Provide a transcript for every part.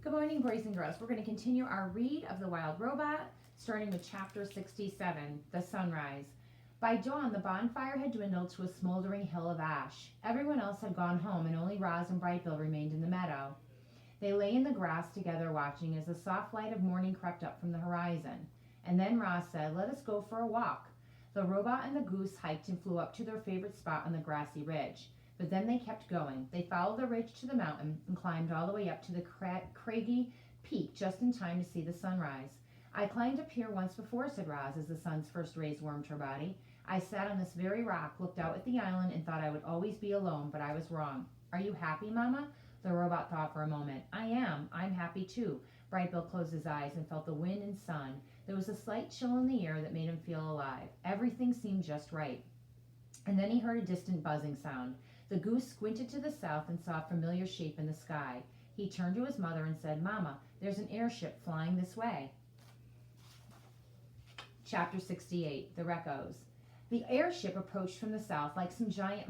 Good morning, boys and girls. We're going to continue our read of The Wild Robot, starting with chapter 67, The Sunrise. By dawn, the bonfire had dwindled to a smoldering hill of ash. Everyone else had gone home, and only Roz and Brightbill remained in the meadow. They lay in the grass together, watching as the soft light of morning crept up from the horizon. And then Roz said, "Let us go for a walk." The robot and the goose hiked and flew up to their favorite spot on the grassy ridge. But then they kept going. They followed the ridge to the mountain and climbed all the way up to the craggy peak just in time to see the sunrise. "I climbed up here once before," said Roz, as the sun's first rays warmed her body. "I sat on this very rock, looked out at the island, and thought I would always be alone, but I was wrong." "Are you happy, Mama?" The robot thought for a moment. "I am. I'm happy too." Brightbill closed his eyes and felt the wind and sun. There was a slight chill in the air that made him feel alive. Everything seemed just right. And then he heard a distant buzzing sound. The goose squinted to the south and saw a familiar shape in the sky. He turned to his mother and said, "Mama, there's an airship flying this way." Chapter 68, The Recos. The airship approached from the south like some giant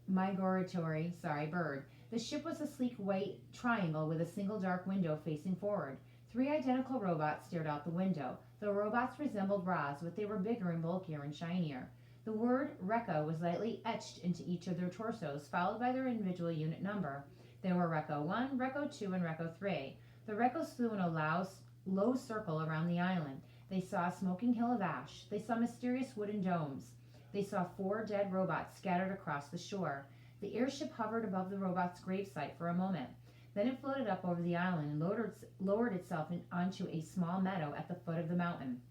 migratory bird. The ship was a sleek white triangle with a single dark window facing forward. Three identical robots stared out the window. The robots resembled Roz, but they were bigger and bulkier and shinier. The word Reco was lightly etched into each of their torsos, followed by their individual unit number. There were Reco 1, Reco 2, and Reco 3. The Recos flew in a low circle around the island. They saw a smoking hill of ash. They saw mysterious wooden domes. They saw 4 dead robots scattered across the shore. The airship hovered above the robot's gravesite for a moment. Then it floated up over the island and lowered itself onto a small meadow at the foot of the mountain.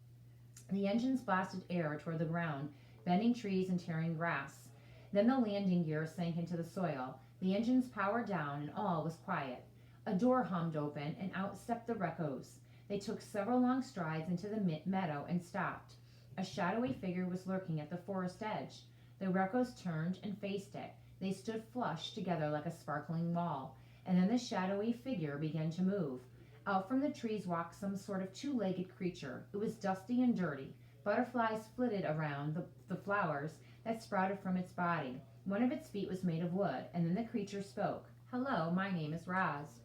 The engines blasted air toward the ground, bending trees and tearing grass. Then the landing gear sank into the soil. The engines powered down, and all was quiet. A door hummed open, and out stepped the Recos. They took several long strides into the meadow and stopped. A shadowy figure was lurking at the forest edge. The Recos turned and faced it. They stood flush together like a sparkling wall. And then the shadowy figure began to move. Out from the trees walked some sort of 2-legged creature. It was dusty and dirty. Butterflies flitted around the flowers that sprouted from its body. One of its feet was made of wood, and then the creature spoke. "Hello, my name is Roz."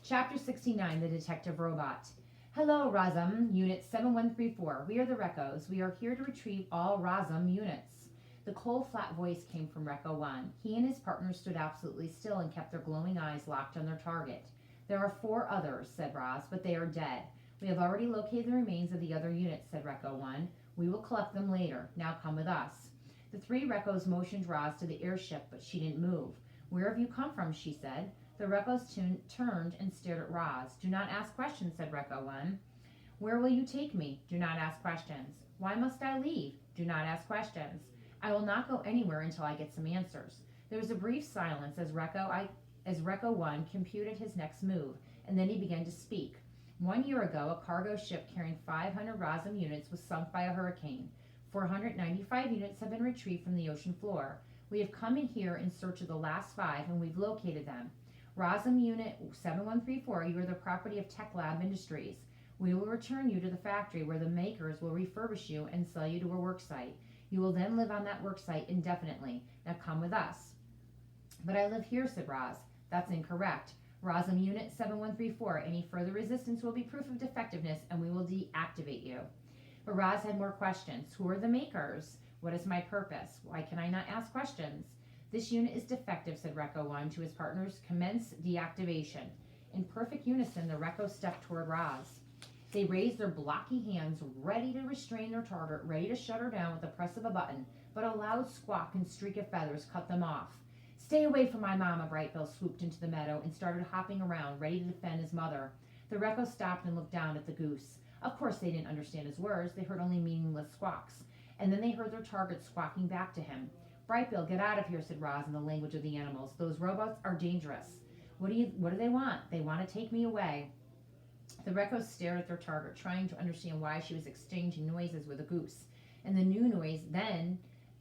Chapter 69, The Detective Robot. "Hello, Razum, Unit 7134. We are the Recos. We are here to retrieve all Razum units." The cold, flat voice came from Reco 1. He and his partner stood absolutely still and kept their glowing eyes locked on their target. "There are 4 others," said Roz, "but they are dead. We have already located the remains of the other units," said Reco 1. "We will collect them later. Now come with us." The 3 Recos motioned Roz to the airship, but she didn't move. "Where have you come from?" she said. The Recos turned and stared at Roz. "Do not ask questions," said Reco 1. "Where will you take me?" "Do not ask questions." "Why must I leave?" "Do not ask questions." "I will not go anywhere until I get some answers." There was a brief silence as Reco 1 computed his next move, and then he began to speak. "1 year ago, a cargo ship carrying 500 Razum units was sunk by a hurricane. 495 units have been retrieved from the ocean floor. We have come in here in search of the last 5, and we've located them. Razum Unit 7134, you are the property of Tech Lab Industries. We will return you to the factory where the makers will refurbish you and sell you to a work site. You will then live on that work site indefinitely. Now come with us." "But I live here," said Roz. "That's incorrect. Razum Unit 7134, any further resistance will be proof of defectiveness and we will deactivate you." But Roz had more questions. "Who are the makers? What is my purpose? Why can I not ask questions?" "This unit is defective," said Reco 1 to his partners. "Commence deactivation." In perfect unison, the Recos stepped toward Roz. They raised their blocky hands, ready to restrain their target, ready to shut her down with the press of a button, but a loud squawk and streak of feathers cut them off. "Stay away from my mama!" Brightbill swooped into the meadow and started hopping around, ready to defend his mother. The Recos stopped and looked down at the goose. Of course they didn't understand his words. They heard only meaningless squawks. And then they heard their target squawking back to him. "Brightbill, get out of here," said Roz in the language of the animals. "Those robots are dangerous." What do they want?" "They want to take me away." The Recos stared at their target, trying to understand why she was exchanging noises with a goose. And then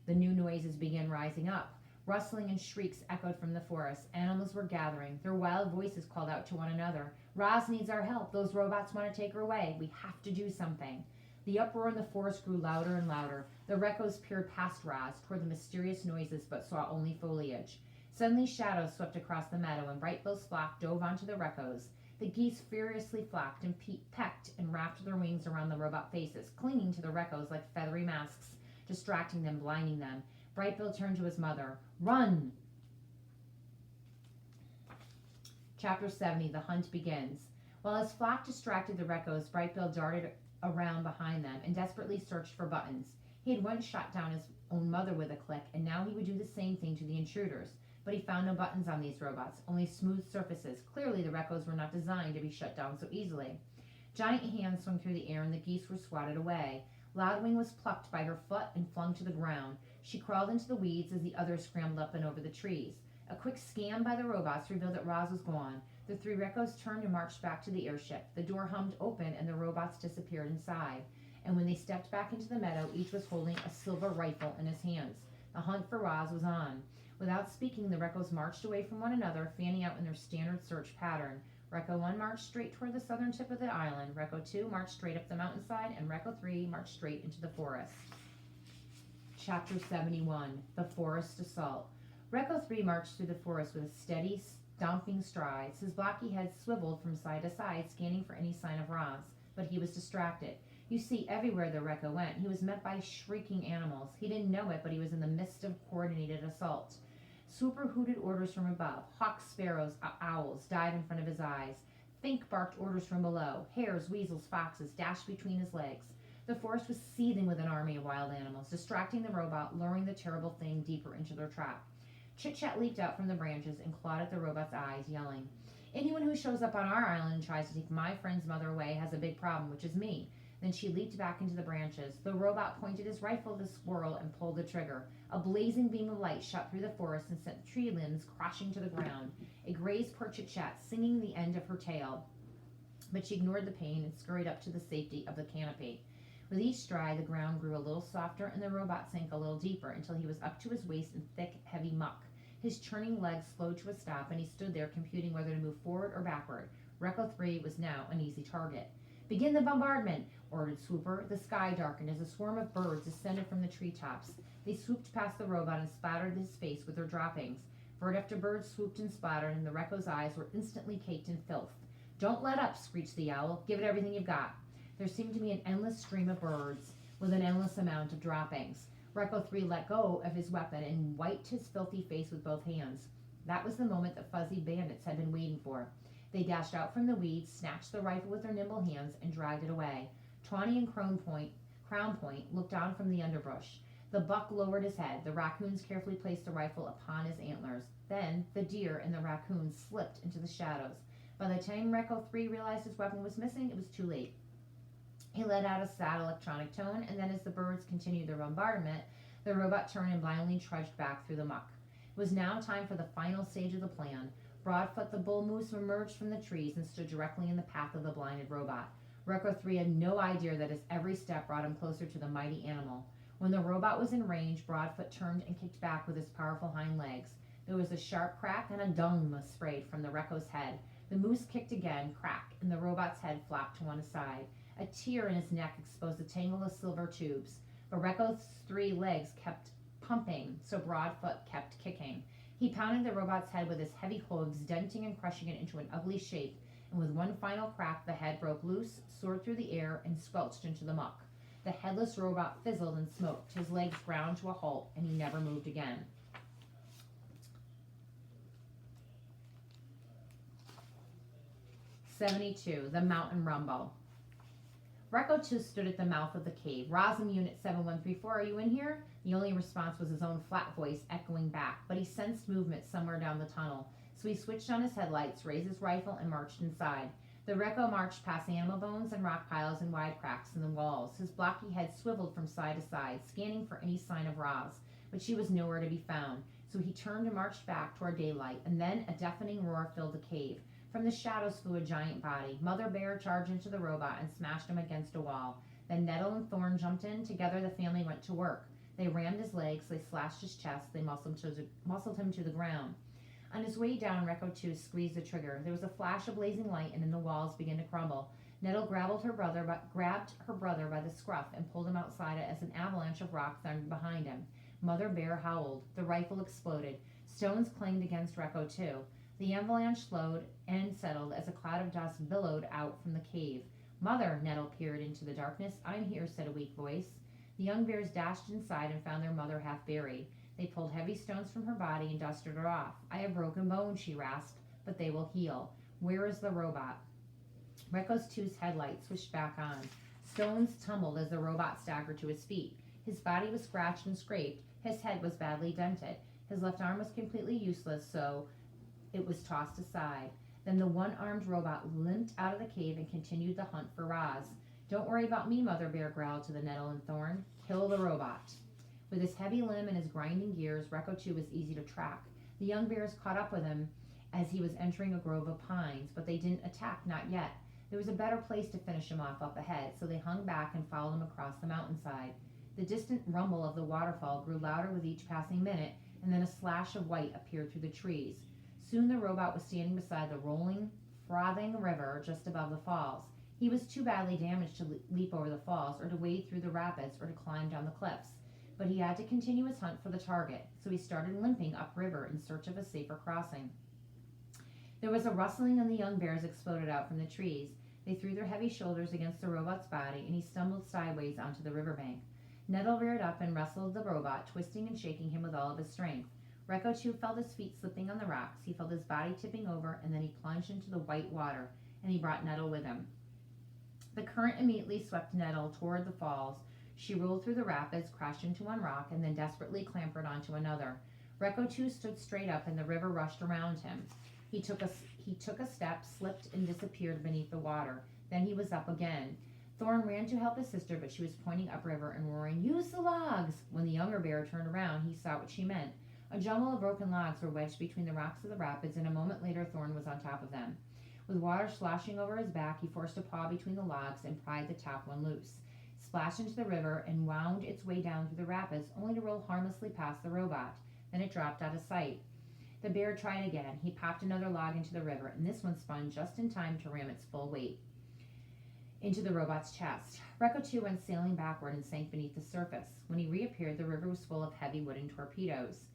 the new noises began rising up. Rustling and shrieks echoed from the forest. Animals were gathering. Their wild voices called out to one another. "Roz needs our help. Those robots want to take her away. We have to do something." The uproar in the forest grew louder and louder. The Reccos peered past Raz toward the mysterious noises but saw only foliage. Suddenly shadows swept across the meadow and Brightbill's flock dove onto the Reccos. The geese furiously flocked and pecked and wrapped their wings around the robot faces, clinging to the Reccos like feathery masks, distracting them, blinding them. Brightbill turned to his mother. Run! Chapter 70, The Hunt Begins. While his flock distracted the Reccos, Brightbill darted around behind them and desperately searched for buttons. He had once shot down his own mother with a click, and now he would do the same thing to the intruders. But he found no buttons on these robots, only smooth surfaces. Clearly, the Reccos were not designed to be shut down so easily. Giant hands swung through the air, and the geese were swatted away. Loudwing was plucked by her foot and flung to the ground. She crawled into the weeds as the others scrambled up and over the trees. A quick scan by the robots revealed that Raz was gone. The three Reccos turned and marched back to the airship. The door hummed open, and the robots disappeared inside. And when they stepped back into the meadow, each was holding a silver rifle in his hands. The hunt for Raz was on. Without speaking, the Reccos marched away from one another, fanning out in their standard search pattern. Recco 1 marched straight toward the southern tip of the island. Recco 2 marched straight up the mountainside, and Recco 3 marched straight into the forest. Chapter 71, The Forest Assault. Recco 3 marched through the forest with steady, stomping strides. His blocky head swiveled from side to side, scanning for any sign of Raz, but he was distracted. You see, everywhere the Recco went, he was met by shrieking animals. He didn't know it, but he was in the midst of coordinated assault. Swooper hooted orders from above. Hawks, sparrows, owls died in front of his eyes. Fink barked orders from below. Hares, weasels, foxes dashed between his legs. The forest was seething with an army of wild animals, distracting the robot, luring the terrible thing deeper into their trap. Chit-Chat leaped out from the branches and clawed at the robot's eyes, yelling, "Anyone who shows up on our island and tries to take my friend's mother away has a big problem, which is me." Then she leaped back into the branches. The robot pointed his rifle at the squirrel and pulled the trigger. A blazing beam of light shot through the forest and sent tree limbs crashing to the ground. It grazed poor Chit-Chat, singing the end of her tail. But she ignored the pain and scurried up to the safety of the canopy. With each stride, the ground grew a little softer and the robot sank a little deeper until he was up to his waist in thick, heavy muck. His churning legs slowed to a stop, and he stood there computing whether to move forward or backward. Recco 3 was now an easy target. "Begin the bombardment," ordered Swooper. The sky darkened as a swarm of birds descended from the treetops. They swooped past the robot and splattered his face with their droppings. Bird after bird swooped and splattered, and the Recco's eyes were instantly caked in filth. "Don't let up," screeched the owl. "Give it everything you've got." There seemed to be an endless stream of birds with an endless amount of droppings. Recco 3 let go of his weapon and wiped his filthy face with both hands. That was the moment the fuzzy bandits had been waiting for. They dashed out from the weeds, snatched the rifle with their nimble hands, and dragged it away. Tawny and Crown Point looked on from the underbrush. The buck lowered his head. The raccoons carefully placed the rifle upon his antlers. Then the deer and the raccoons slipped into the shadows. By the time Recco 3 realized his weapon was missing, it was too late. He let out a sad electronic tone, and then as the birds continued their bombardment, the robot turned and blindly trudged back through the muck. It was now time for the final stage of the plan. Broadfoot the bull moose emerged from the trees and stood directly in the path of the blinded robot. Recco 3 had no idea that his every step brought him closer to the mighty animal. When the robot was in range, Broadfoot turned and kicked back with his powerful hind legs. There was a sharp crack, and a dung sprayed from the Recco's head. The moose kicked again, crack, and the robot's head flopped to one side. A tear in his neck exposed a tangle of silver tubes. But Recco's 3 legs kept pumping, so Broadfoot kept kicking. He pounded the robot's head with his heavy hooves, denting and crushing it into an ugly shape, and with one final crack, the head broke loose, soared through the air, and squelched into the muck. The headless robot fizzled and smoked. His legs ground to a halt, and he never moved again. "72. The Mountain Rumble." Recco 2 stood at the mouth of the cave. "Rosm Unit 7134, are you in here?" The only response was his own flat voice echoing back, but he sensed movement somewhere down the tunnel, so he switched on his headlights, raised his rifle, and marched inside. The Recco marched past animal bones and rock piles and wide cracks in the walls. His blocky head swiveled from side to side, scanning for any sign of Raz, but she was nowhere to be found, so he turned and marched back toward daylight, and then a deafening roar filled the cave. From the shadows flew a giant body. Mother Bear charged into the robot and smashed him against a wall. Then Nettle and Thorn jumped in. Together the family went to work. They rammed his legs, they slashed his chest, they muscled him to the ground. On his way down, Recco 2 squeezed the trigger. There was a flash of blazing light, and then the walls began to crumble. Nettle grabbed her brother by the scruff and pulled him outside as an avalanche of rock thundered behind him. Mother Bear howled. The rifle exploded. Stones clanged against Recco too. The avalanche slowed and settled as a cloud of dust billowed out from the cave. Mother, Nettle peered into the darkness. I'm here, said a weak voice. The young bears dashed inside and found their mother half buried. They pulled heavy stones from her body and dusted her off. I have broken bones, she rasped, but they will heal. Where is the robot? Recco's two's headlights switched back on. Stones tumbled as the robot staggered to his feet. His body was scratched and scraped. His head was badly dented. His left arm was completely useless, so it was tossed aside. Then the one-armed robot limped out of the cave and continued the hunt for Roz. Don't worry about me, Mother Bear growled to the Nettle and Thorn. Kill the robot. With his heavy limb and his grinding gears, Recco too was easy to track. The young bears caught up with him as he was entering a grove of pines, but they didn't attack, not yet. There was a better place to finish him off up ahead, so they hung back and followed him across the mountainside. The distant rumble of the waterfall grew louder with each passing minute, and then a slash of white appeared through the trees. Soon the robot was standing beside the rolling, frothing river just above the falls. He was too badly damaged to leap over the falls, or to wade through the rapids, or to climb down the cliffs. But he had to continue his hunt for the target, so he started limping upriver in search of a safer crossing. There was a rustling and the young bears exploded out from the trees. They threw their heavy shoulders against the robot's body, and he stumbled sideways onto the riverbank. Nettle reared up and wrestled the robot, twisting and shaking him with all of his strength. Recco too felt his feet slipping on the rocks. He felt his body tipping over, and then he plunged into the white water, and he brought Nettle with him. The current immediately swept Nettle toward the falls. She rolled through the rapids, crashed into one rock, and then desperately clambered onto another. Recco too stood straight up, and the river rushed around him. He took a step, slipped, and disappeared beneath the water. Then he was up again. Thorn ran to help his sister, but she was pointing upriver and roaring, "Use the logs!" When the younger bear turned around, he saw what she meant. A jumble of broken logs were wedged between the rocks of the rapids, and a moment later Thorn was on top of them. With water sloshing over his back, he forced a paw between the logs and pried the top one loose. It splashed into the river and wound its way down through the rapids, only to roll harmlessly past the robot. Then it dropped out of sight. The bear tried again. He popped another log into the river, and this one spun just in time to ram its full weight into the robot's chest. Recco too went sailing backward and sank beneath the surface. When he reappeared, the river was full of heavy wooden torpedoes.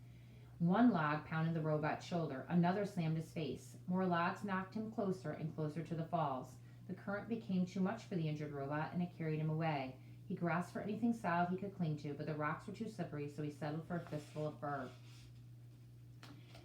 One log pounded the robot's shoulder. Another slammed his face. More logs knocked him closer and closer to the falls. The current became too much for the injured robot, and it carried him away. He grasped for anything solid he could cling to, but the rocks were too slippery, so he settled for a fistful of fur.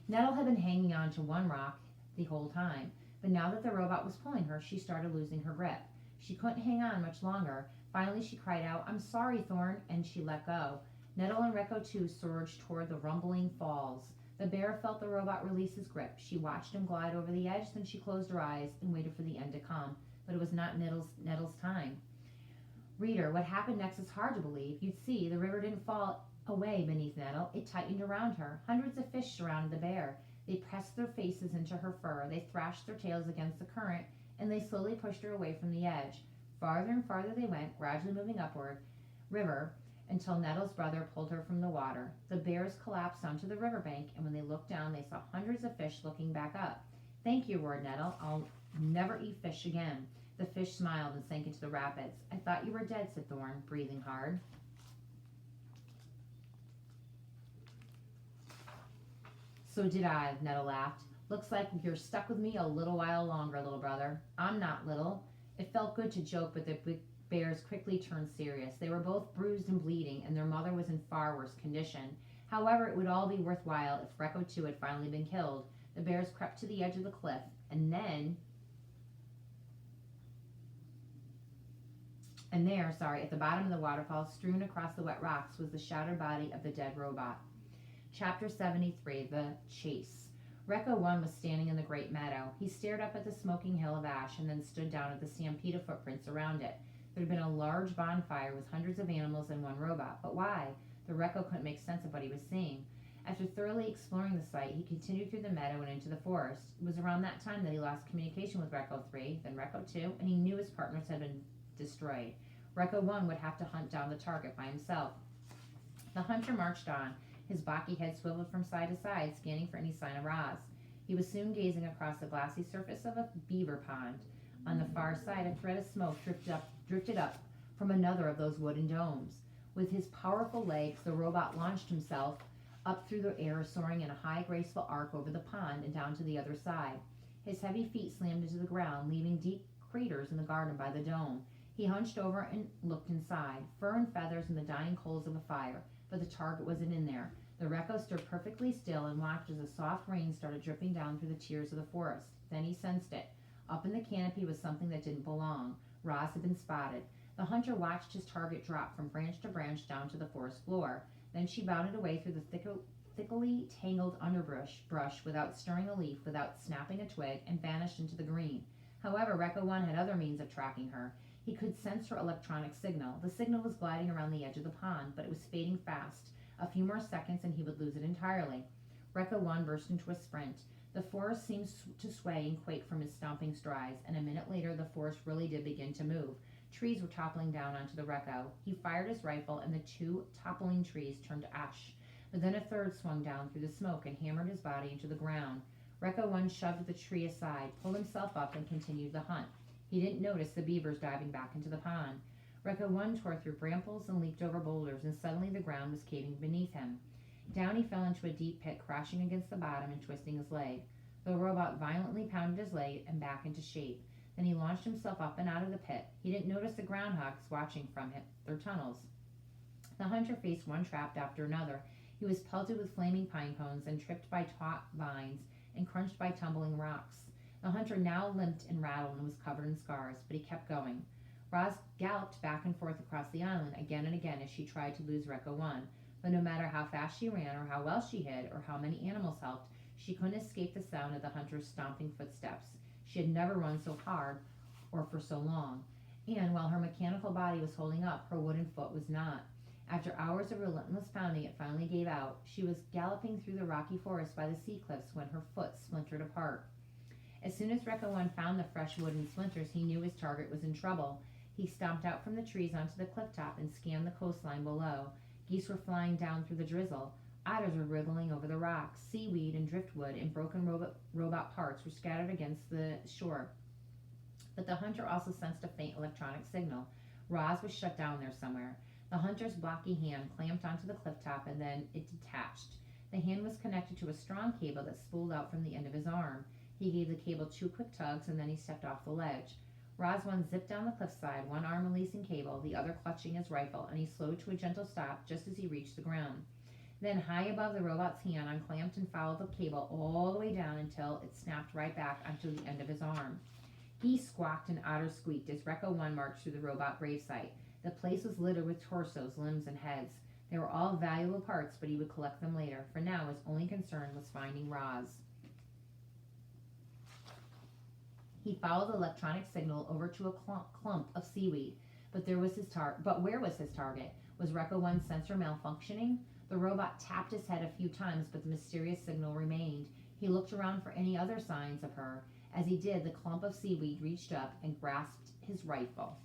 Nettle had been hanging on to one rock the whole time, but now that the robot was pulling her, she started losing her grip. She couldn't hang on much longer. Finally, she cried out, "I'm sorry, Thorn," and she let go. Nettle and Recco too surged toward the rumbling falls. The bear felt the robot release his grip. She watched him glide over the edge, then she closed her eyes and waited for the end to come. But it was not Nettle's time. Reader, what happened next is hard to believe. You'd see, the river didn't fall away beneath Nettle. It tightened around her. Hundreds of fish surrounded the bear. They pressed their faces into her fur. They thrashed their tails against the current, and they slowly pushed her away from the edge. Farther and farther they went, gradually moving upward river, until Nettle's brother pulled her from the water. The bears collapsed onto the riverbank, and when they looked down, they saw hundreds of fish looking back up. "Thank you," roared Nettle. "I'll never eat fish again." The fish smiled and sank into the rapids. "I thought you were dead," said Thorn, breathing hard. "So did I," Nettle laughed. "Looks like you're stuck with me a little while longer, little brother." "I'm not little." It felt good to joke, but the big bears quickly turned serious. They were both bruised and bleeding, and their mother was in far worse condition. However, it would all be worthwhile if Recco too had finally been killed. The bears crept to the edge of the cliff, and there, at the bottom of the waterfall, strewn across the wet rocks, was the shattered body of the dead robot. Chapter 73, The Chase. Recco 1 was standing in the great meadow. He stared up at the smoking hill of ash and then stood down at the stampede of footprints around it. There had been a large bonfire with hundreds of animals and one robot. But why? The Recco couldn't make sense of what he was seeing. After thoroughly exploring the site, he continued through the meadow and into the forest. It was around that time that he lost communication with Recco 3, then Recco 2, and he knew his partners had been destroyed. Recco 1 would have to hunt down the target by himself. The hunter marched on. His bocky head swiveled from side to side, scanning for any sign of Roz. He was soon gazing across the glassy surface of a beaver pond. On the far side, a thread of smoke drifted up from another of those wooden domes. With his powerful legs, the robot launched himself up through the air, soaring in a high, graceful arc over the pond and down to the other side. His heavy feet slammed into the ground, leaving deep craters in the garden by the dome. He hunched over and looked inside, fur and feathers and the dying coals of a fire, but the target wasn't in there. The Recco stood perfectly still and watched as a soft rain started dripping down through the tiers of the forest. Then he sensed it. Up in the canopy was something that didn't belong. Roz had been spotted. The hunter watched his target drop from branch to branch down to the forest floor. Then she bounded away through the thickly tangled underbrush without stirring a leaf, without snapping a twig, and vanished into the green. However, Recco 1 had other means of tracking her. He could sense her electronic signal. The signal was gliding around the edge of the pond, but it was fading fast. A few more seconds and he would lose it entirely. Recco 1 burst into a sprint. The forest seemed to sway and quake from his stomping strides, and a minute later the forest really did begin to move. Trees were toppling down onto the Recco. He fired his rifle, and the 2 toppling trees turned to ash. But then a third swung down through the smoke and hammered his body into the ground. Recco 1 shoved the tree aside, pulled himself up, and continued the hunt. He didn't notice the beavers diving back into the pond. Recco 1 tore through brambles and leaped over boulders, and suddenly the ground was caving beneath him. Down he fell into a deep pit, crashing against the bottom and twisting his leg. The robot violently pounded his leg and back into shape. Then he launched himself up and out of the pit. He didn't notice the groundhogs watching from their tunnels. The hunter faced one trap after another. He was pelted with flaming pine cones and tripped by taut vines and crunched by tumbling rocks. The hunter now limped and rattled and was covered in scars, but he kept going. Roz galloped back and forth across the island again and again as she tried to lose Recco 1. But no matter how fast she ran, or how well she hid, or how many animals helped, she couldn't escape the sound of the hunter's stomping footsteps. She had never run so hard or for so long, and while her mechanical body was holding up, her wooden foot was not. After hours of relentless pounding, it finally gave out. She was galloping through the rocky forest by the sea cliffs when her foot splintered apart. As soon as Recco 1 found the fresh wooden splinters, he knew his target was in trouble. He stomped out from the trees onto the cliff top and scanned the coastline below. Geese were flying down through the drizzle. Otters were wriggling over the rocks. Seaweed and driftwood and broken robot parts were scattered against the shore. But the hunter also sensed a faint electronic signal. Roz was shut down there somewhere. The hunter's blocky hand clamped onto the cliff top, and then it detached. The hand was connected to a strong cable that spooled out from the end of his arm. He gave the cable 2 quick tugs, and then he stepped off the ledge. Roz 1 zipped down the cliffside, one arm releasing cable, the other clutching his rifle, and he slowed to a gentle stop just as he reached the ground. Then, high above the robot's hand, unclamped and followed the cable all the way down until it snapped right back onto the end of his arm. Geese squawked and otters squeaked as Recco 1 marched through the robot gravesite. The place was littered with torsos, limbs, and heads. They were all valuable parts, but he would collect them later. For now, his only concern was finding Roz. He followed the electronic signal over to a clump of seaweed, but where was his target? Was Recco 1's sensor malfunctioning? The robot tapped his head a few times, but the mysterious signal remained. He looked around for any other signs of her. As he did, the clump of seaweed reached up and grasped his rifle.